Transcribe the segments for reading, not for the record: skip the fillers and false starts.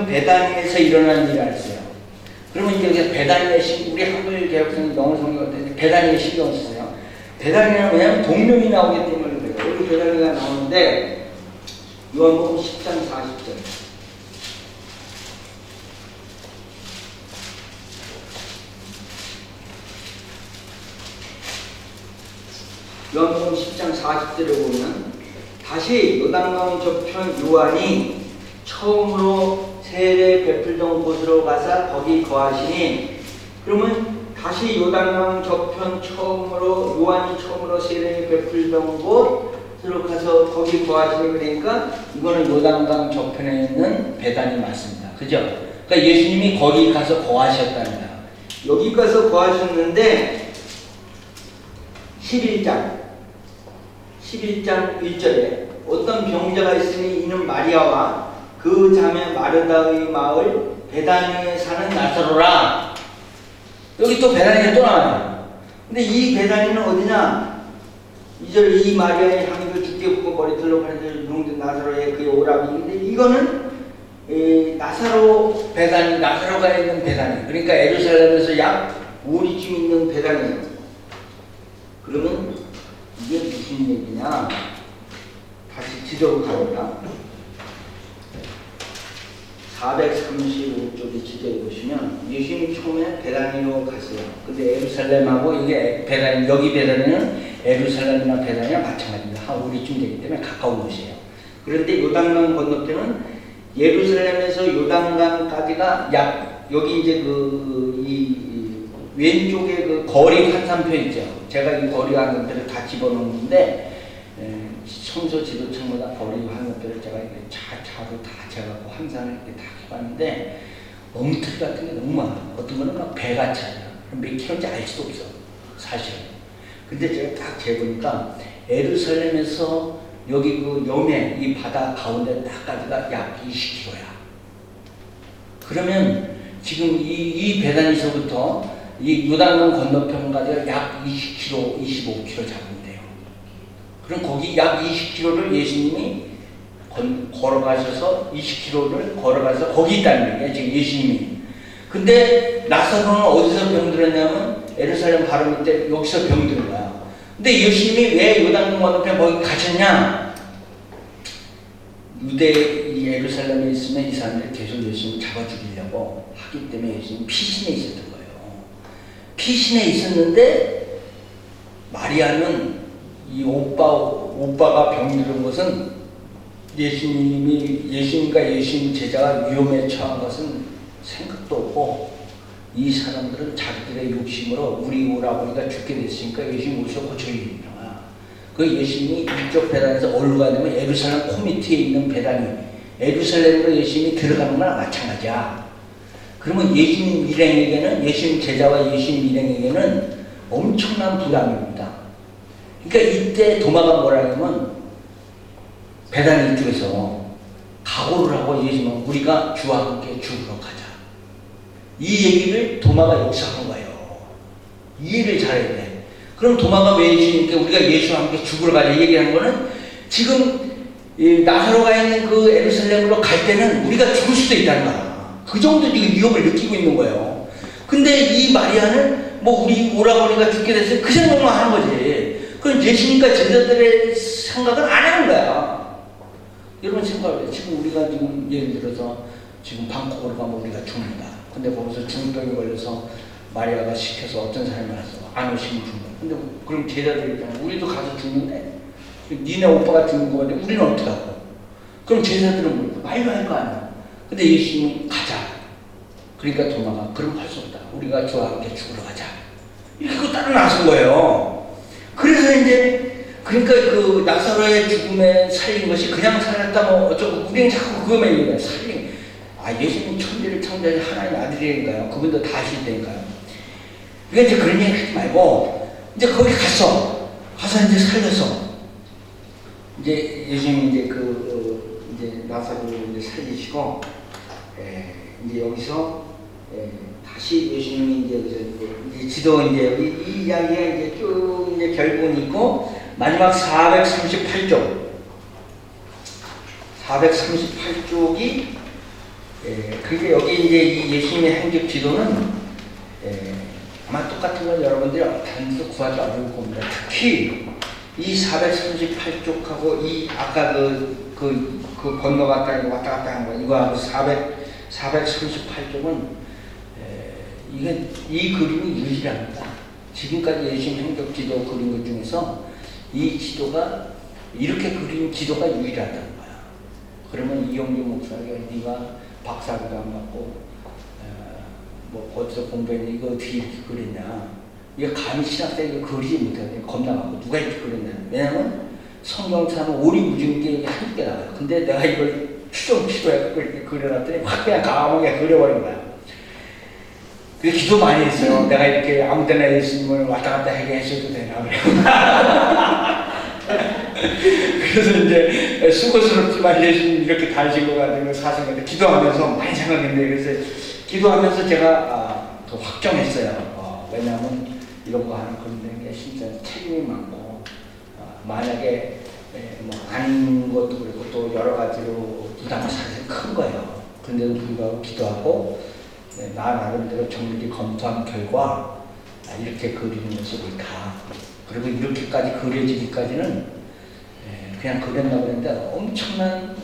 베다니에서 일어난 일을 알았어요. 그러면 이제 베다니에 우리 한글 개혁성이 영어 성경할 때 베다니에 신경 쓰세요. 베다니는 왜냐면 동명이 나오기 때문에 그래요. 여기 베다니가 나오는데 요한복음 10장 40절. 요한복음 10장 40절에 보면 다시 요단강 저편 요한이 처음으로 세례 베풀던 곳으로 가서 거기 거하시니, 그러면 다시 요단강 저편 처음으로 요한이 처음으로 세례 베풀던 곳으로 가서 거기 거하시니, 그러니까 이거는 요단강 저편에 있는 베단이 맞습니다. 그죠? 그러니까 예수님이 거기 가서 거하셨답니다. 여기 가서 거하셨는데 11장 1절에 어떤 병자가 있으니 이는 마리아와 그 자매 마르다의 마을 베다니에 사는 나사로라. 여기 또 베다니가 또 나와요. 근데 이 베다니는 어디냐? 2절 이 마리아의 향기를 죽게 붓고 머리털로 가리들 농된 나사로의 그의 오라비인데, 이거는 나사로 베다니, 나사로가 있는 베다니, 그러니까 예루살렘에서 약 5리쯤 있는 베다니예요. 그러면 이게 무슨 얘기냐? 다시 지도로 갑니다. 435쪽에 지도에 보시면 예수님이 처음에 베다니로 갔어요. 근데 예루살렘하고 이게 베다니, 여기 베다니는 예루살렘이나 베다니랑 마찬가지입니다. 한 5리쯤 되기 때문에 가까운 곳이에요. 그런데 요단강 건너편은 예루살렘에서 요단강까지가 약, 여기 이제 이 왼쪽에 그 거리 환산표 있죠. 제가 이 거리 환산표를 다 집어넣는데, 청소 지도청마다 거리 환산표를 제가 차로 다 재갖고 환산을 이렇게 다 해봤는데, 엉터리 같은 게 너무 많아. 어떤 거는 막 배가 차요. 몇 킬로인지 알 수도 없어, 사실. 근데 제가 딱 재보니까 예루살렘에서 여기 그 염해, 이 바다 가운데 딱까지가 약 20km야. 그러면 지금 이 베다니서부터 이 요단강 건너편까지가 약 20km, 25km 잡으면 돼요. 그럼 거기 약 20km를 예수님이 걸어가셔서 20km를 걸어가서 거기 있다는 얘기예요, 지금 예수님이. 근데 나사로는 어디서 병들었냐면 예루살렘 바로 밑에 여기서 병든 거야. 근데 예수님이 왜 요단강 건너편 거기 가셨냐? 유대 예루살렘에 있으면 이 사람들이 계속 예수님을 잡아 죽이려고 하기 때문에 예수님이 피신해 있었던 거예요. 피신해 있었는데 마리아는 이 오빠가 병들은 것은 예수님과 예수님 제자가 위험에 처한 것은 생각도 없고, 이 사람들은 자기들의 욕심으로 우리 오라버니가 죽게 됐으니까 예수님 오셔 고쳐주는 거야. 그 예수님이 이쪽 베단에서 어디로 가냐면 예루살렘 코밑에 있는 베단이, 예루살렘으로 예수님이 들어가는 거랑 마찬가지야. 그러면 예수님 일행에게는, 예수님 제자와 예수님 일행에게는 엄청난 부담입니다. 그러니까 이때 도마가 뭐라 하냐면 베다니 이쪽에서 각오를 하고 예수님은 우리가 주와 함께 죽으러 가자. 이 얘기를 도마가 여기서 한 거예요. 이해를 잘해야 돼. 그럼 도마가 왜 예수님께 우리가 예수와 함께 죽으러 가자 얘기한 거는, 지금 나사로가 있는 그 예루살렘으로 갈 때는 우리가 죽을 수도 있다는 거야. 그 정도 지금 위협을 느끼고 있는 거예요. 근데 이 마리아는 뭐 우리 오라버니가 죽게 됐어요, 그 생각만 하는 거지. 그럼 예수님과 제자들의 생각은 안 하는 거야. 여러분 생각해요. 지금 우리가 지금 예를 들어서 지금 방콕으로 가면 우리가 죽는다. 근데 거기서 중병이 걸려서 마리아가 시켜서 어떤 사람이 와서 안 오시면 죽는다. 근데 그럼 제자들이 있잖아. 우리도 가서 죽는데 니네 오빠가 죽는 거 같은데 우리는 어떻게 하고? 그럼 제자들은 뭐 말도 할 거 아니야. 근데 예수님이 가자. 그러니까 도마가 그럼 할 수 없다. 우리가 저와 함께 죽으러 가자. 이렇게 따라 나선 거예요. 그래서 이제 그러니까 그 나사로의 죽음에 살린 것이 그냥 살았다 뭐 어쩌고, 우리는 자꾸 그거만 얘기해요. 살린. 예수님 천지를 창조하신 하나님 아들이니까요. 그분도 다 하시니까요. 그러니까 이제 그런 얘기 하지 말고 이제 거기 가서 이제 살려서 이제 예수님이 이제 나사로를 이제 살리시고, 이제 여기서 다시 예수님이 이제 지도 이제 이 이야기가 이제 쭉 이제 결국은 있고, 마지막 438쪽 438쪽이 그게 여기 이제 이 예수님의 행적 지도는 아마 똑같은 건 여러분들이 다른 데서 구하기 어려울 겁니다. 특히 이 438쪽하고 이 아까 그 건너갔다 왔다 갔다 하는 거 이거하고 438쪽은 이게 이 그림이 유일합니다. 지금까지 예수님 행적 지도 그린 것 중에서 이 지도가 이렇게 그린 지도가 유일하다는 거야. 그러면 이용규 목사가 네가 박사도 안 받고 뭐 어디서 공부했니 이거 어떻게 이렇게 그렸냐? 이거 감히 신학생 이거 그리지 못하네. 겁나갖고 누가 이렇게 그렸냐? 왜냐면 성경처럼 오리무중게 한개 나와요. 근데 내가 이걸 추정 필요해갖고 이렇게 그려놨더니 확 그냥 감옥에 그려버린 거야. 그래서 기도 많이 했어요. 내가 이렇게 아무 때나 예수님을 왔다 갔다 하게 해줘도 되나 그래요. 그래서 이제 수고스럽지만 예수님 이렇게 다니신 것 같은 걸 사실은 기도하면서 많이 생각했는데 그래서 기도하면서 제가 확정했어요. 왜냐하면 이런 거 하는 건데 진짜 책임이 많고 만약에 뭐 아닌 것도 그렇고 또 여러 가지로 부담이 사실 큰 거예요. 그런데도 불구하고 기도하고 나 나름대로 정밀히 검토한 결과 이렇게 그리는 것이 옳다. 그리고 이렇게까지 그려지기까지는 그냥 그렸나 보는데 엄청난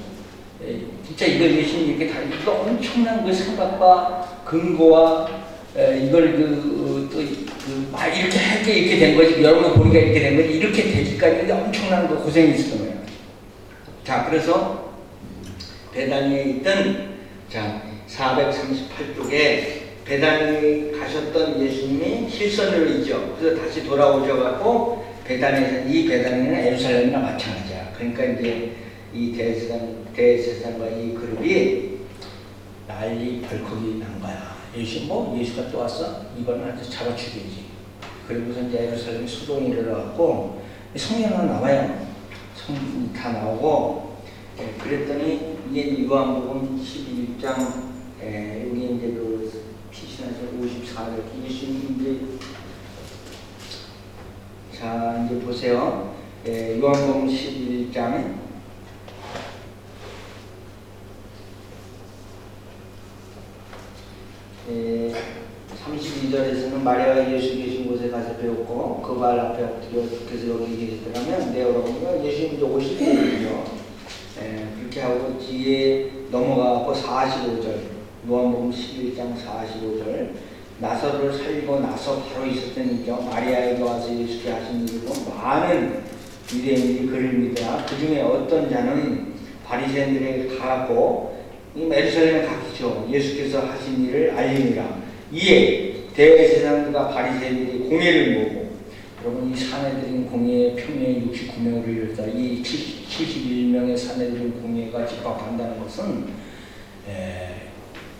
진짜 이걸 예수님 이렇게 다 이거 엄청난 그 생각과 근거와 이걸 막 이렇게 할게 이렇게 된 거지 여러분 보니까 이렇게 된 거지 이렇게 되기까지 엄청난 그 고생이 있었던 거예요. 자 그래서 베다니에 있던 자 438쪽에 베다니 가셨던 예수님이 실선을이죠. 그래서 다시 돌아오셔갖고 베다니에서 이 베다니는 예루살렘이나 마찬가지야. 그러니까 이제 이 대제사장과 이 그룹이 난리 벌컥이 난 거야. 예수가 또 왔어? 이번엔 아주 잡아 죽이지. 그리고서 이제 예루살렘 수동이 일어나갖고 성경은 나와요. 성경이 다 나오고 그랬더니 이게 요한복음 11장 여기 이제 그 피신하신 54절 예수님 이제 자 이제 보세요. 요한복음 11장 32절에서는 마리아가 예수 계신 곳에 가서 배웠고 그 발 앞에 엎드려 주께서 여기 계시더라면 네 여러분과 예수님 이제 50절이죠. 그렇게 하고 뒤에 넘어가고 45절 요한복음 11장 45절 나사로를 살리고 나서 바로 있었던 일이죠. 마리아에게 와서 예수께 하신 일로 많은 유대인들이 그를 믿으라. 그 중에 어떤 자는 바리새인들에게 가고 예루살렘에 갔죠. 예수께서 하신 일을 알리니라. 이에 대제사장들과 바리새인들이 공회를 모으고 여러분 이 사내들인 공회의 표명이 69명을 이뤘다. 이 71명의 사내들인 공회가 집합한다는 것은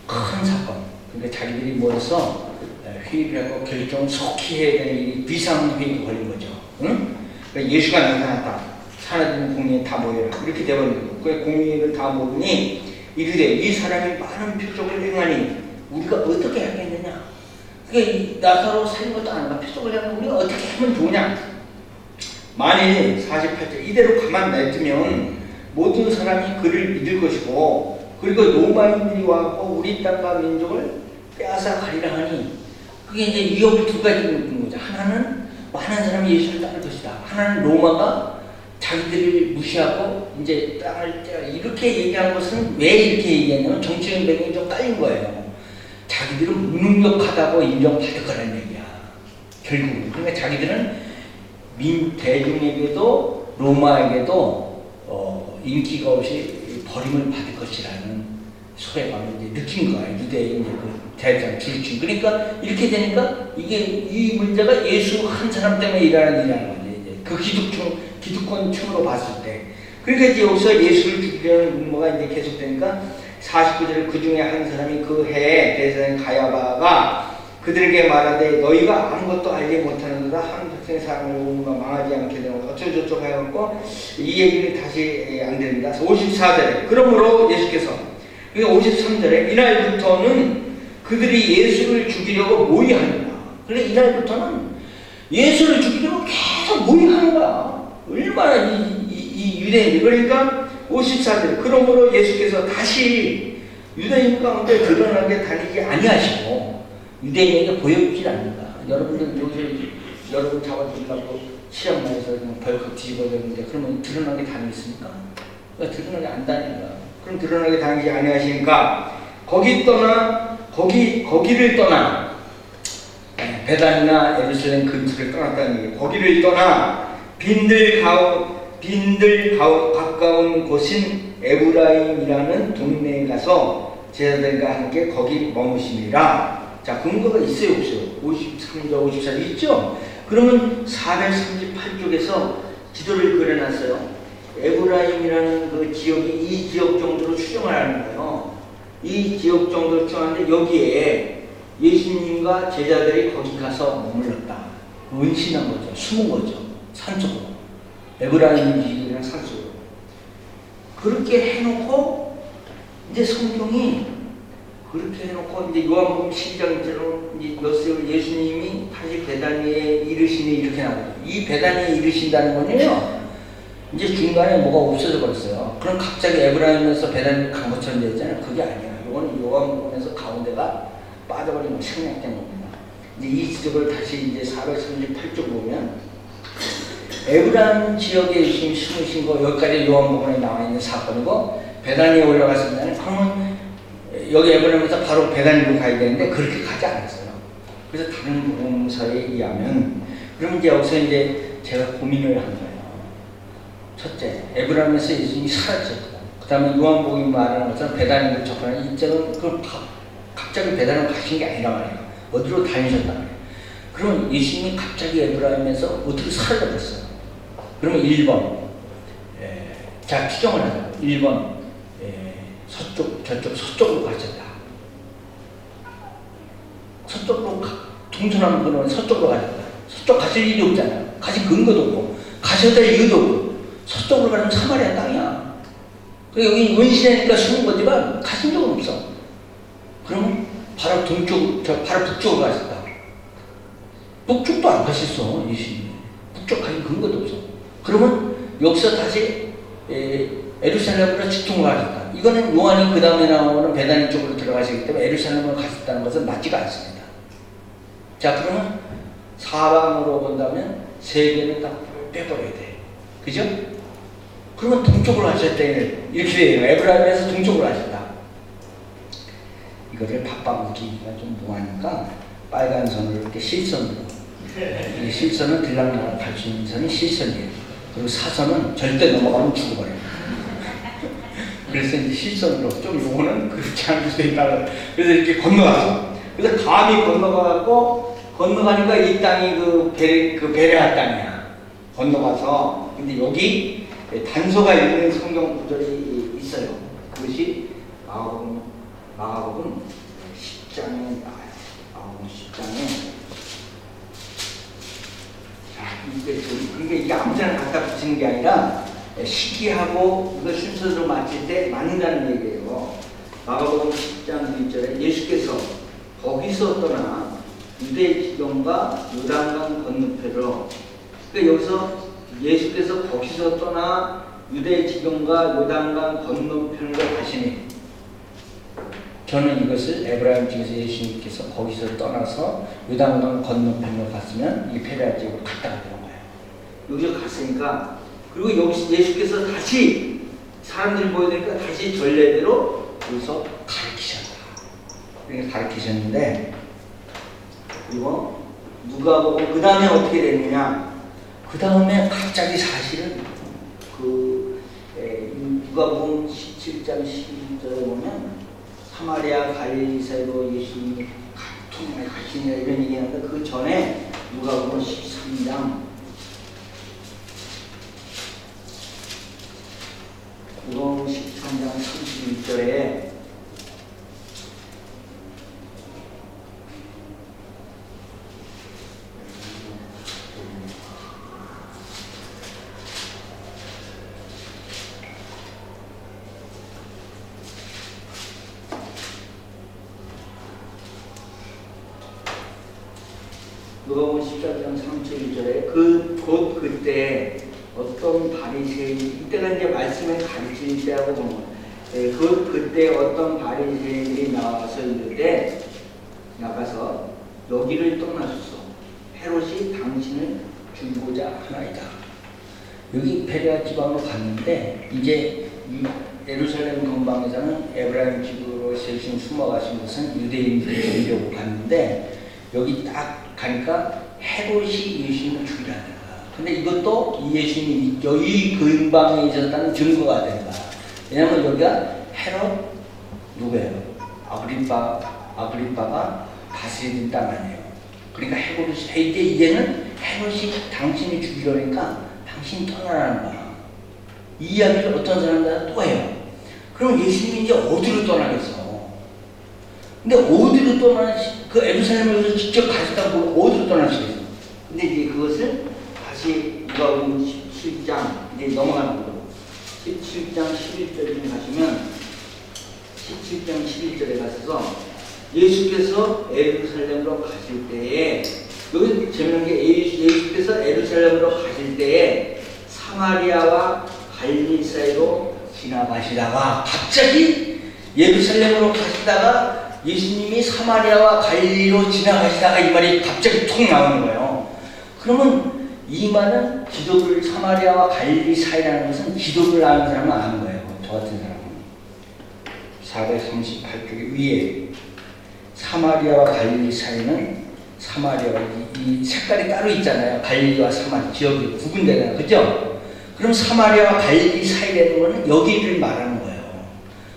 큰 사건. 그러니까 자기들이 모여서 회의를 하고 결정을 속히 해야 되는 이 비상회의가 걸린 거죠. 응? 그러니까 예수가 나타났다. 사내들인 공회에 다 모여라. 이렇게 되버린 거예요. 그 공회를 다 모으니 이르되 이 사람이 많은 표적을 행하니 우리가 어떻게 하겠느냐? 그게 나사로 살린 것도 아닌가? 표적을 행하면 우리가 어떻게 하면 좋으냐? 만일 48절 이대로 가만 놔두면 모든 사람이 그를 믿을 것이고 그리고 로마인들이 와서 우리 땅과 민족을 빼앗아 가리라 하니 그게 이제 위협이 두 가지가 있는 거죠. 하나는 많은 사람이 예수를 따를 것이다. 하나는 로마가 자기들을 무시하고 이제 땅을 이렇게 얘기한 것은 왜 이렇게 얘기했냐면 정치적 배경이 좀 깔린 거예요. 자기들은 무능력하다고 인정받을 거라는 얘기야. 결국은. 그러니까 자기들은 대중에게도 로마에게도 인기가 없이 버림을 받을 것이라는 소외감을 이제 느낀 거예요. 유대인 그 대장 줄중. 그러니까 이렇게 되니까 이게 이 문제가 예수 한 사람 때문에 일어나는 일이라는 거죠. 이제 그 기득권층으로 봤을 때. 그러니까 이제 여기서 예수를 죽이려는 음모가 이제 계속되니까 49절에 그 중에 한 사람이 그 해에 대제사장 가야바가 그들에게 말하되 너희가 아무것도 알지 못하는도다 한 학생 사람을 오므가 망하지 않게 되는 것 어쩌고저쩌고 해갖고 이 얘기를 다시 안 됩니다. 54절에 그러므로 예수께서 53절에 이날부터는 그들이 예수를 죽이려고 모의하니라. 그래 이날부터는 예수를 죽이려고 계속 모의하는 거야. 얼마나 이 유대인들. 그러니까 54절 그러므로 예수께서 다시 유대인 가운데 드러나게 다니지 아니하시고 유대인에게 보여주질 않는다. 여러분들 요새 여러분 잡아주려고 시험만에서 그냥 벌컥 뒤집어졌는데 그러면 드러나게 다니겠습니까? 드러나게 안 다닌다. 그럼 드러나게 다니지 아니하시니까 거기를 떠나 베단이나 예루살렘 근처를 떠났다는 얘기예요. 거기를 떠나 빈들 가까운 곳인 에브라임이라는 동네에 가서 제자들과 함께 거기 머무시니라. 자, 근거가 있어요, 없어요? 53절, 54절 있죠? 그러면 438쪽에서 기도를 그려놨어요. 에브라임이라는 그 지역이 이 지역 정도로 추정을 하는 거예요. 이 지역 정도로 추정하는데 여기에 예수님과 제자들이 거기 가서 머물렀다. 은신한 거죠. 숨은 거죠. 산속으로. 에브라임 지역이랑 산속으로. 그렇게 해놓고 이제 성경이 그렇게 해놓고 이제 요한복음 12장처럼 예수님이 다시 베다니에 이르시니 이렇게 나오죠. 이 베다니에 이르신다는 거는요. 이제 중간에 뭐가 없어져 버렸어요. 그럼 갑자기 에브라임에서 베다니를 간 것처럼 되잖아요. 그게 아니에요. 이거는 요한복음에서 가운데가 빠져버린 거 생략된 겁니다. 이제 이 지적을 다시 이제 438쪽 보면 에브라임 지역에 예수님이 숨으신 거 여기까지 요한복음에 나와 있는 사건이고 베다니에 올라갔습니다. 그러면 여기 에브라임에서 바로 베다니로 가야 되는데 그렇게 가지 않았어요. 그래서 다른 복음서에 의하면 그럼 이제 여기서 이제 제가 고민을 한 거예요. 첫째, 에브라임에서 예수님이 사라졌고 그 다음에 요한복음이 말하는 것처럼 베다니로 접근하는 입장은 그걸 갑자기 베다니로 가신 게 아니란 말이에요. 어디로 다니셨단 말이에요. 그러면 예수님이 갑자기 에브라임에서 어떻게 사라졌어요? 그러면 1번 자 추정을 하자고 1번 서쪽으로 가셨다. 서쪽으로 동서남 그러면 서쪽으로 가셨다. 서쪽 가실 일이 없잖아요. 가실 근거도 없고 가셔야 될 이유도 없고 서쪽으로 가면 사마리아 땅이야. 여기 원시라니까 숨은 거지만 가신 적은 없어. 그러면 바로 바로 북쪽으로 가셨다. 북쪽도 안 가셨어, 예수님이. 북쪽 가긴 근거도 없어. 그러면 여기서 다시 에루살렘으로 직통을 가셨다. 이거는 요한이 그 다음에 나오는 베다니 쪽으로 들어가시기 때문에 에루살렘으로 가셨다는 것은 맞지가 않습니다. 자, 그러면 사방으로 본다면 세 개는 다 빼버려야 돼. 그죠? 그러면 동쪽으로 가셨다. 이렇게 돼요. 에브라임에서 동쪽으로 가셨다. 이거를 바빠보기가 좀 뭐하니까 빨간 선을 이렇게 실선으로. 이 실선은 들락날락 갈 수 있는 선이 실선이에요. 그리고 사선은 절대 넘어가면 죽어버려요. 그래서 이제 실선으로 좀 요거는 그렇지 않을 수도 있다. 그래서 이렇게 건너갔어. 그래서 감히 건너가니까 이 땅이 그 베레아 땅이야. 건너가서 근데 여기 단서가 있는 성경 구절이 있어요. 그것이 마가복음 10장에 나와요. 마가복음 10장에 그러니까 이게 아무데나 갖다 붙이는 게 아니라 시기하고 이거 순서대로 맞출 때 맞는다는 얘기예요. 마가복음 10장 1절에 예수께서 거기서 떠나 유대 지경과 요단강 건너편으로 그러니까 여기서 예수께서 거기서 떠나 유대 지경과 요단강 건너편으로 가시니 저는 이것을 에브라임 지에서 예수님께서 거기서 떠나서 요단강 건너편으로 갔으면 이 페레아 지역으로 갔다가 되는 거예요. 여기서 갔으니까 그리고 여기서 예수께서 다시 사람들이 보여드니까 다시 전례대로 여기서 가르치셨다. 그러니까 가르치셨는데 그리고 누가복음 그 다음에 어떻게 됐느냐? 그 다음에 갑자기 사실은 누가복음 17장 12절에 보면 사마리아 갈릴리 사이로 예수님이 통행을 가시냐 이런 얘기하는데 그 전에 누가복음 13장 누가복음 13장 31절에 누가복음 14장 31절에 곧 그때 어떤 바리새인이 이때가 이제 말씀을 가르칠 때하고 보면 그때 어떤 바리새인들이 나가서 여기를 떠나소서. 헤롯이 당신을 죽이고자 하나이다. 여기 베레아 지방으로 갔는데 이제 예루살렘 근방에서는 에브라임 집으로 세신 숨어가신 것은 유대인들이 죽이려고 갔는데 여기 딱 가니까 헤롯이 예수님을 죽이라는 거야. 근데 이것도 예수님이 여기 근방에 있었다는 증거가 되는 거야. 왜냐면 여기가 헤롯 누구예요? 아그리빠가 다스리는 땅 아니에요. 그러니까 이제는 헤롯이 당신이 죽이려니까 당신이 떠나라는 거야. 이 이야기를 어떤 사람들은 또 해요. 그럼 예수님이 이제 어디로 떠나겠어? 근데 어디로 그 예루살렘에서 직접 가셨다고 어디로 떠나시겠어? 근데 이제 그것을 다시 누가복음 17장 이제 넘어가는 거고 17장 11절에 가시면 17장 11절에 가셔서 예수께서 예루살렘으로 가실 때에 여기 재밌는 게 예수께서 예루살렘으로 가실 때에 사마리아와 갈릴리 사이로 지나가시다가 갑자기 예루살렘으로 가시다가 예수님이 사마리아와 갈릴리로 지나가시다가 이 말이 갑자기 툭 나오는 거예요. 그러면 이 말은 기독을 사마리아와 갈릴리 사이라는 것은 기독을 아는 사람은 아는 거예요. 저 같은 사람은 438쪽에 위에 사마리아와 갈릴리 사이는 사마리아와 이 색깔이 따로 있잖아요. 갈릴리와 사마리 지역이 두 군데잖아요. 그죠? 그럼 사마리아와 갈릴리 사이라는 거는 여기를 말하는 거예요.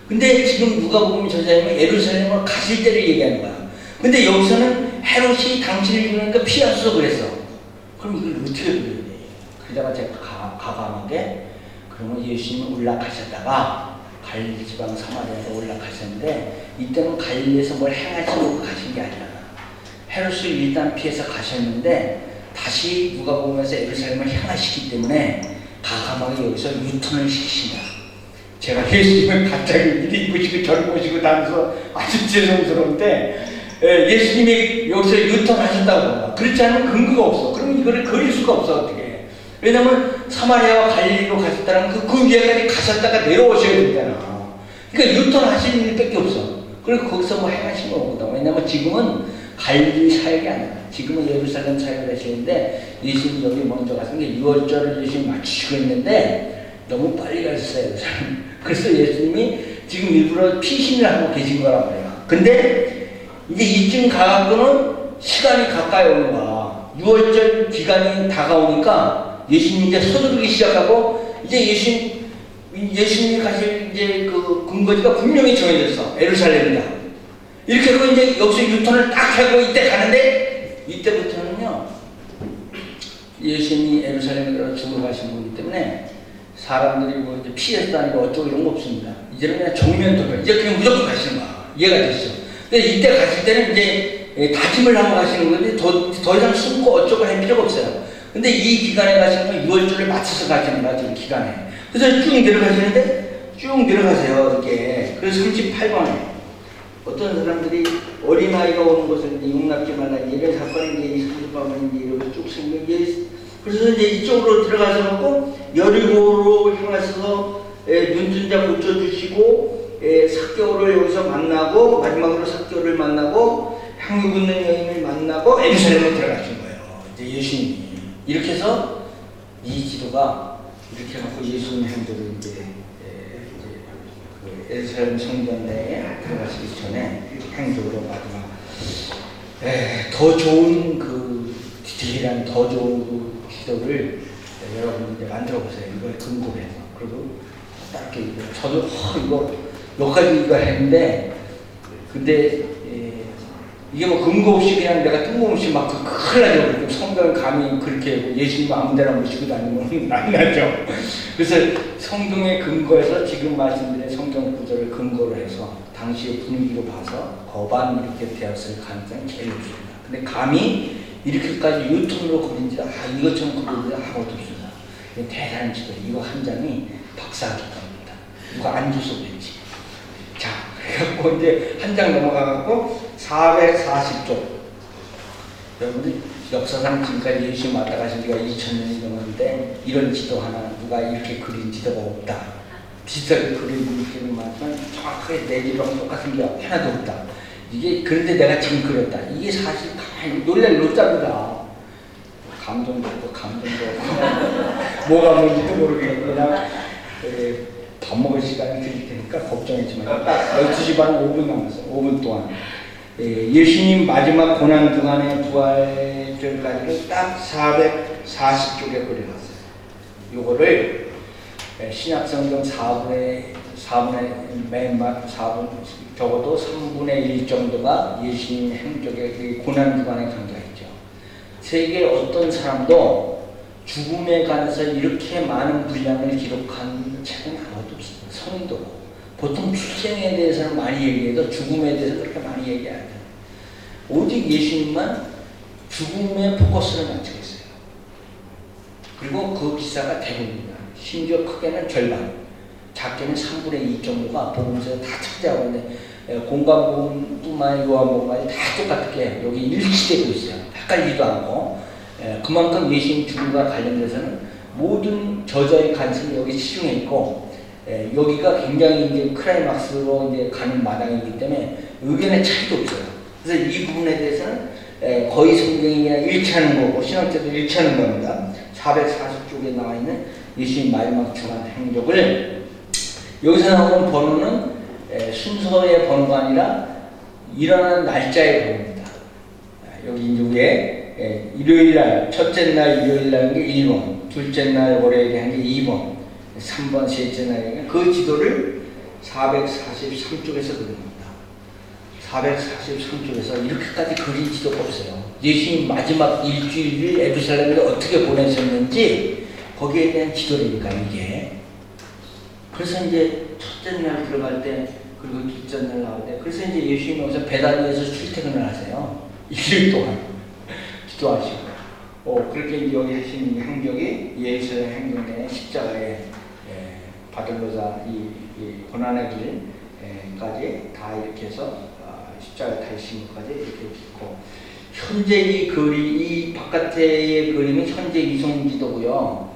근데 지금 누가복음 저자님은 예루살렘으로 가실 때를 얘기하는 거야. 근데 여기서는 헤롯이 당신을 죽이니까 피하소서 그랬어. 그럼 이걸 어떻게 그려야 돼? 그러다가 제가 가감하게 그러면 예수님은 올라가셨다가 갈릴리 지방 사마리아로 올라가셨는데 이때는 갈릴리에서 뭘 행하시려고 가신 게 아니야. 헤롯을 일단 피해서 가셨는데 다시 누가복음에서 예루살렘을 향하시기 때문에 가감하게 여기서 유턴을 시키신다. 제가 예수님을 갑자기 이리 보시고 저리 보시고 다니면서 아주 죄송스러운데 예수님이 여기서 유턴하셨다고 그렇지 않으면 근거가 없어. 그럼 이거를 그릴 수가 없어. 어떻게. 왜냐면 사마리아와 갈릴리로 가셨다는 그 위에까지 가셨다가 내려오셔야 되잖아. 그러니까 유턴하시는 일밖에 없어. 그리고 거기서 뭐 행하신 거거든. 왜냐면 지금은 갈릴리 사역이 아니야. 지금은 예루살렘 사역을 하시는데 예수님이 여기 먼저 가서 6월절을 예수님이 맞추시고 있는데 너무 빨리 가셨어요. 그래서 예수님이 지금 일부러 피신을 하고 계신 거란 말이야. 근데 이제 이쯤 가갖고는 시간이 가까이 오는 거야. 6월절 기간이 다가오니까 예수님이 이제 서두르기 시작하고 이제 예수님이 가실 이제 그 근거지가 분명히 정해졌어. 예루살렘이다. 이렇게 하고 이제 여기서 유턴을 딱 하고 이때 가는데 이때부터는요 예수님이 예루살렘으로 죽어가신 거기 때문에 사람들이 뭐 이제 피해서 다니고 어쩌고 이런 거 없습니다. 이제는 그냥 정면 돌파. 이제 그냥 무조건 가시는 거야. 이해가 되시죠? 근데 이때 가실 때는 이제 다짐을 하고 가시는 건데 더 이상 숨고 어쩌고 할 필요가 없어요. 근데 이 기간에 가시는 건 6월절을 맞춰서 가시는 거야. 지금 기간에. 그래서 쭉 내려가시는데 쭉 내려가세요. 이렇게. 그래서 38번에 어떤 사람들이 어린아이가 오는 것을 용납지 말라. 이런 사건이 이제 30번인지 이렇게 쭉 생긴 그래서 이제 이쪽으로 들어가서 놓고 여리고로 향하셔서 눈뜬자 붙여주시고 삭개오를 여기서 만나고 마지막으로 삭개오를 만나고 향유 붓는 여인을 만나고 예루살렘에 들어가신 거예요. 이제 예수님이 이렇게 해서 이 지도가 이렇게 해갖고 예수님 행적을 이제 그 예루살렘 성전 내에 들어가시기 전에 행적으로 마지막 더 좋은 그 디테일한 더 좋은 그 기도를 여러분 이제 만들어 보세요. 이걸 근거로 해서. 그리고 딱 이렇게 저도 이거 여기까지 이거 했는데 근데 이게 뭐 근거 없이 그냥 내가 뜬금없이 막 큰일 나죠. 성경을 감히 그렇게 예수님 아무데나 모시고 다니면 안 나죠. 그래서 성경의 근거에서 지금 말씀드린 성경 구절을 근거로 해서 당시의 분위기로 봐서 거반 이렇게 되었을 가능성이 제일 높습니다. 근데 감히 이렇게까지 유튜브로 그린지 이것처럼 그린지 아무것도 없습니다. 대단한 지도 이거 한 장이 박사학위입니다. 이거 안 줘서 그랬지. 자, 그래갖고 이제 한 장 넘어가갖고 440쪽. 여러분들 역사상 지금까지 예수님 왔다 가신 지가 2000년이 넘었는데 이런 지도 하나 누가 이렇게 그린 지도가 없다. 비슷하게 그리는 만큼 정확하게 내 집하고 똑같은 게 하나도 없다. 이게 그런데 내가 지금 그렸다. 이게 사실 놀랄 노답이다. 감정도 없고 감정도 없고 뭐가 뭔지도 모르겠고 그냥 밥 먹을 시간이 될 테니까 걱정했지만 딱 12시 반 5분 남았어요. 5분 동안 예수님 마지막 고난주간의 부활절까지는 딱 440쪽에 그려놨어요. 요거를 신약성경 4분의 맨 4분 적어도 3분의 1 정도가 예수님 행적의 고난주간에 담겨 있죠. 세계 어떤 사람도 죽음에 관해서 이렇게 많은 분량을 기록한 책은 아무도 없어요. 성인도 보통 출생에 대해서는 많이 얘기해도 죽음에 대해서 그렇게 많이 얘기 안 해요. 오직 예수님만 죽음에 포커스를 맞추고 있어요. 그리고 그 기사가 대부분이야. 심지어 크게는 절반, 작게는 3분의 2 정도가 복음서에 다 차지하고 있는데 공관복음뿐만 요한복음까지 다 똑같게 여기 일치되고 있어요. 헷갈리지도 않고 그만큼 예수님 죽음과 관련돼서는 모든 저자의 관심이 여기 치중해 있고 여기가 굉장히 이제 클라이막스로 이제 가는 마당이기 때문에 의견의 차이도 없어요. 그래서 이 부분에 대해서는 거의 성경이 일치하는 거고 신학자도 일치하는 겁니다. 440쪽에 나와 있는 예수님 마지막 주간 행적을 여기서 나오는 번호는 순서의 번호가 아니라 일어나는 날짜의 번호입니다. 여기 이제 위에 일요일날, 첫째 날 일요일날 게 1번, 둘째 날 월요일에 한 게 2번, 3번, 셋째 날에 그 지도를 443쪽에서 그립니다. 443쪽에서 이렇게까지 그린 지도가 없어요. 예수님 마지막 일주일을 예루살렘에 어떻게 보내셨는지 거기에 대한 지도니까 이게. 그래서 이제 첫째 날 들어갈 때 그리고 둘째 날 나올 때 그래서 이제 예수님이 여기서 베다니에서 출퇴근을 하세요. 일주일 동안 기도하시고 그렇게 이제 여기 하신 행적이 예수의 행적 내에 십자가에 받을로자 이 고난의 길까지 다 이렇게 해서 십자가에 달리신 것까지 이렇게 있고 현재 이 바깥의 그림은 현재 이송 지도고요.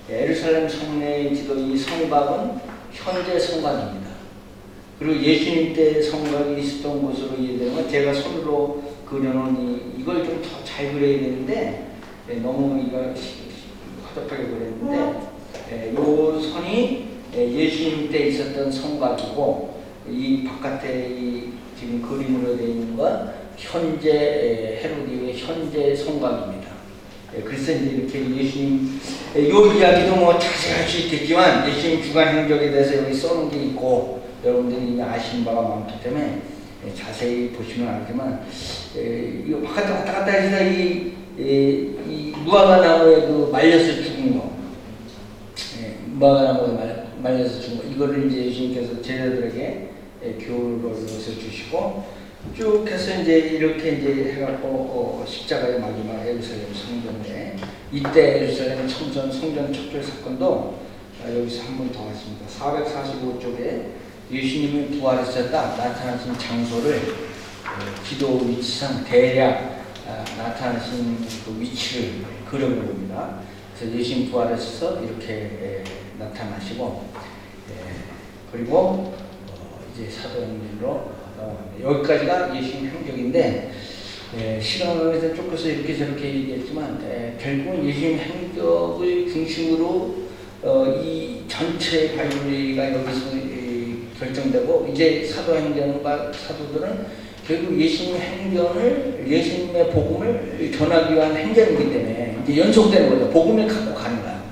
예루살렘 성내의 지도 이 성곽은 현재 성곽입니다. 그리고 예수님 때 성곽이 있었던 곳으로 이해되는 건 제가 손으로 그려놓은 이걸 좀 더 잘 그려야 되는데 너무 이거 허접하게 그렸는데 요 선이 예수님 때 있었던 성곽이고 이 바깥에 지금 그림으로 되어 있는 건 현재 헤로디의 현재 성곽입니다. 그래서 이제 이렇게 예수님 요 이야기도 뭐 자세히 할 수 있겠지만 예수님 주간 행적에 대해서 여기 써놓은 게 있고 여러분들이 아시는 바가 많기 때문에 자세히 보시면 알지만 이거 바깥에 왔다 갔다 해서 이 무화과 나무에 그 말려서 죽은 거, 무화과 나무에 말려서 죽은 거 이거를 이제 예수님께서 제자들에게 교로서 주시고 쭉 해서 이제 이렇게 이제 해갖고 십자가의 마지막 예루살렘 성전에 이때 예루살렘 성전 척결 사건도 여기서 한 번 더 하십니다. 445쪽에 예수님이 부활하셨다 나타나신 장소를 기도 위치상 대략 나타나신 그 위치를 그려봅니다. 그래서 예수님 부활하셔서 이렇게 나타나시고 그리고 이제 사도행전으로 여기까지가 예수님 행적인데 시간을 해서 쫓겨서 이렇게 저렇게 얘기했지만 결국은 예수님 행적을 중심으로 이 전체 바이블리가 여기서 결정되고 이제 사도행전과 사도들은 결국 예수님 행전을 예수님의 복음을 전하기 위한 행전이기 때문에 이제 연속되는 거죠. 복음을 갖고 가는 거야.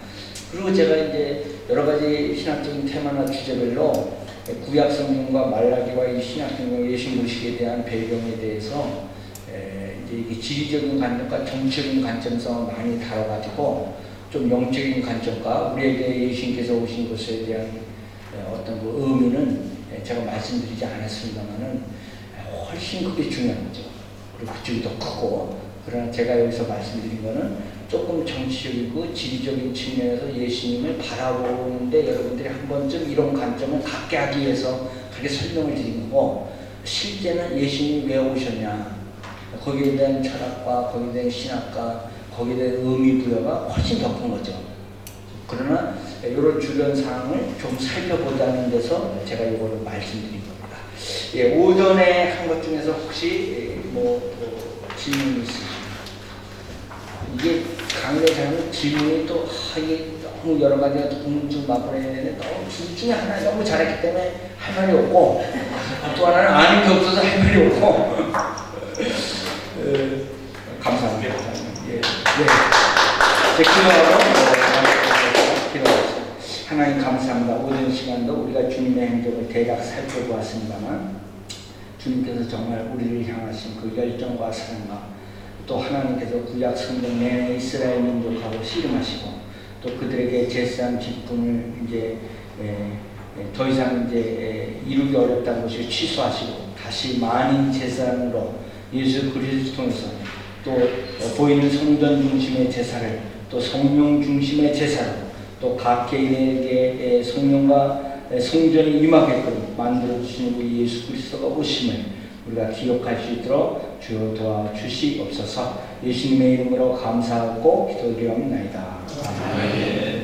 그리고 제가 이제 여러 가지 신학적인 테마나 주제별로 구약 성경과 말라기와 이 신약 성경 예수 모시기에 대한 배경에 대해서 이제 이게 지리적인 관점과 정치적인 관점에서 많이 다뤄가지고 좀 영적인 관점과 우리에게 예수님께서 오신 것에 대한 어떤 그 의미는 제가 말씀드리지 않았습니다만은 훨씬 그게 중요한 거죠. 그리고 그쪽이 더 크고 그러나 제가 여기서 말씀드린 거는 조금 정치적이고 지리적인 측면에서 예수님을 바라보는데 여러분들이 한 번쯤 이런 관점을 갖게 하기 위해서 그렇게 설명을 드린 거고 실제는 예수님이 왜 오셨냐 거기에 대한 철학과 거기에 대한 신학과 거기에 대한 의미 부여가 훨씬 더 큰 거죠. 그러나 이런 주변 사항을 좀 살펴보자는 데서 제가 이거를 말씀드린 겁니다. 예, 오전에 한 것 중에서 혹시 질문이 있으십니까? 이게 강의자는 질문이 또 이게 너무 여러 가지가 궁금증 많고 했는데 너무 둘 중에 하나 너무 잘했기 때문에 할 말이 없고 또 하나는 아는 게 없어서 할 말이 없고 감사합니다. 예, 네. 기도하고 하나님 감사합니다. 오전 시간도 우리가 주님의 행적을 대략 살펴보았습니다만 주님께서 정말 우리를 향하신 그 열정과 사랑과 또 하나님께서 구약 성경 내내 이스라엘 민족하고 씨름하시고 또 그들에게 제사한 기쁨을 이제 더 이상 이제 이루기 어렵다는 것을 취소하시고 다시 만인 제사장으로 예수 그리스도 통해서 또 보이는 성전 중심의 제사를 또 성령 중심의 제사로 또 각 개인에게 성령과 성전이 임하게끔 만들어주신 우리 예수 그리스도가 오심을 우리가 기억할 수 있도록 주여 도와주시옵소서. 예수님의 이름으로 감사하고 기도드리옵나이다. 아멘.